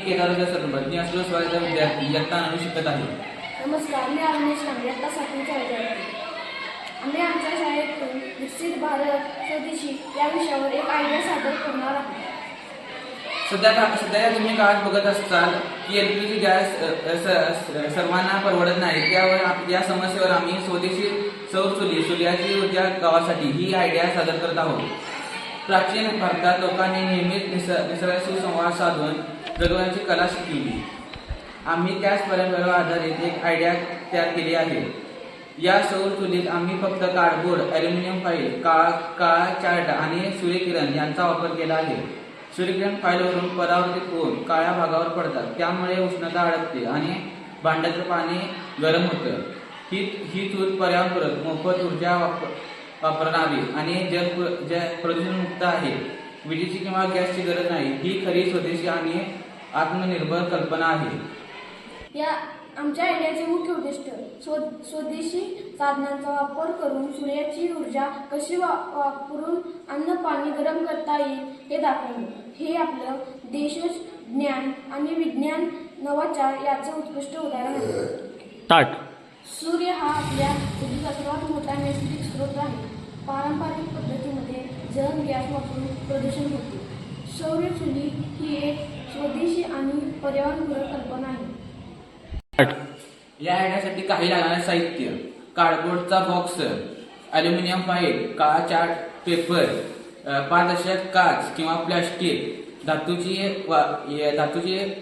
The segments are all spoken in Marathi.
केदारच्या सरबत मी असलो स्वागत विद्यार्थी इयत्ता 9 शिकत आहे. नमस्कार, मी अविनेश कांबळे, इयत्ता 7वीचा विद्यार्थी. आम्ही आमच्या शाळेतून विकसित भारत स्वदेशी या विषयावर एक आयडिया सादर करणार आहोत. सध्या तुम्ही काळात बघत असाल की LPG गॅस सर्वांना परवडत नाही. त्यावर या समस्येवर आम्ही स्वदेशी सौर सूर्याची ऊर्जा गावासाठी ही आयडिया सादर करत आहोत. प्राचीन भारतात लोकांनी नेहमीच निसर्गाशी संवाद साधून जगवण्याची कला शिकली. आम्ही त्याच परंपरेवर आधारित एक आयडिया तयार केली आहे. या सौर चुलीत आम्ही फक्त कार्डबोर्ड, ॲल्युमिनियम फाईल, काळा चार्ट आणि सूर्यकिरण यांचा वापर केला आहे. सूर्यकिरण फाईलवरून परावर्तित होऊन काळ्या भागावर पडतात. त्यामुळे उष्णता अडकते आणि भांड्याचं पाणी गरम होतं. ही चूल पर्यावरणपूरक मोफत ऊर्जा वापरणारी आणि जल प्रदूषणमुक्त आहे. विजेची किंवा गॅसची गरज नाही. ही खरी स्वदेशी आणि आत्मनिर्भर कल्पना आहे. या आमच्या आयडियाचे मुख्य उद्दिष्ट स्वदेशी साधनांचा वापर करून सूर्याची ऊर्जा कशी वापरून अन्न पाणी गरम करता येईल हे दाखवणे. हे आपलं देशज ज्ञान आणि विज्ञान नवाचार याचं उत्कृष्ट उदाहरण आहे. सूर्य हा आपल्या पृथ्वीचा सर्वात मोठा नैसर्गिक स्रोत आहे. पारंपरिक पद्धतीमध्ये जल गॅस वापरून प्रदूषण होते. सौर चुली ही एक स्वदेशी आणि पर्यावरणपूरक कल्पना आहे. या आयडियासाठी काही लागणारे साहित्य: कार्डबोर्डचा बॉक्स, ॲल्युमिनियम फाईल, काळा चार्ट पेपर, पारदर्शक काच किंवा प्लास्टिक, धातूचे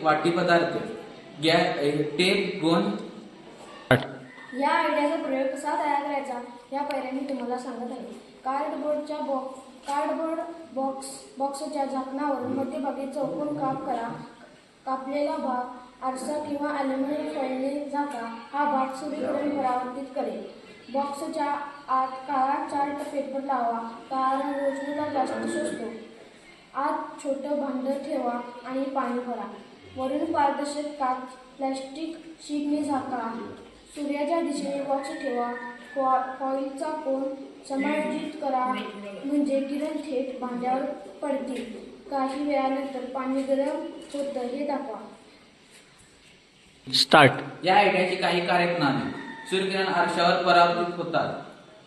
वाटी पदार्थ, टेप, गोंद. या आयडियाचा प्रयोग कसा तयार करायचा या पायऱ्या मी तुम्हाला सांगत आहे. कार्डबोर्ड बॉक्सच्या झाकणावरून मध्यभागी चौकोन काप करा. कापलेला भाग आरसा किंवा ॲल्युमिनियम फॉइलने झाका. हा भाग सूर्यकिरण परावर्तित करेल. बॉक्सच्या आत काळा चार्ट पेपर लावा, कारण उष्णता जास्त शोषतो. आत छोटं भांडं ठेवा आणि पाणी भरा. वरून पारदर्शक काच प्लॅस्टिक शीटने झाका. सूर्याच्या दिशेने बॉक्स ठेवा. फॉइलचा कोन समायोजित करा म्हणजे किरण थेट भांड्यावर पडतील. काही वेळानंतर पाणी गरम होतं हे दाखवा. या आयडियाची काही कार्यप्रणाली: सूर्यकिरण आरशावर परावर्तित होतात.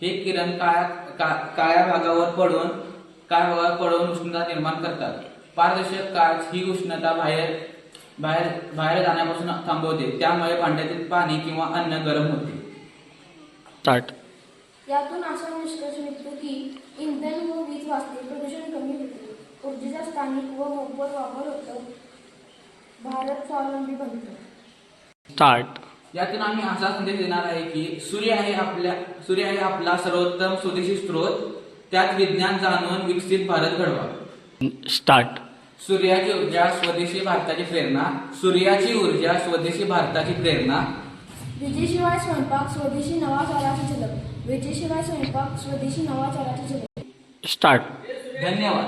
हे किरण काळ्या भागावर पडून उष्णता निर्माण करतात. पारदर्शक काच ही उष्णता बाहेर जाण्यापासून थांबवते. त्यामुळे भांड्यातील पाणी किंवा अन्न गरम होते. यातून असा निष्कर्ष निघतो की इंधन व वीज वाचते, प्रदूषण कमी होते, ऊर्जेचा स्थानिक व मोफत वापर होतो, भारत स्वावलंबी बनतो. यातून आम्ही असा संदेश देणार आहे की सूर्य आहे आपला सर्वोत्तम स्वदेशी स्रोत. त्यात विज्ञान जाणून विकसित भारत घडवा. सूर्याची ऊर्जा स्वदेशी भारताची प्रेरणा. सूर्याची ऊर्जा स्वदेशी भारताची प्रेरणा. विजेशिवाय स्वयंपाक स्वदेशी नवाचाराची झलक. विजेशिवाय स्वयंपाक स्वदेशी नवाचाराची झलक. धन्यवाद.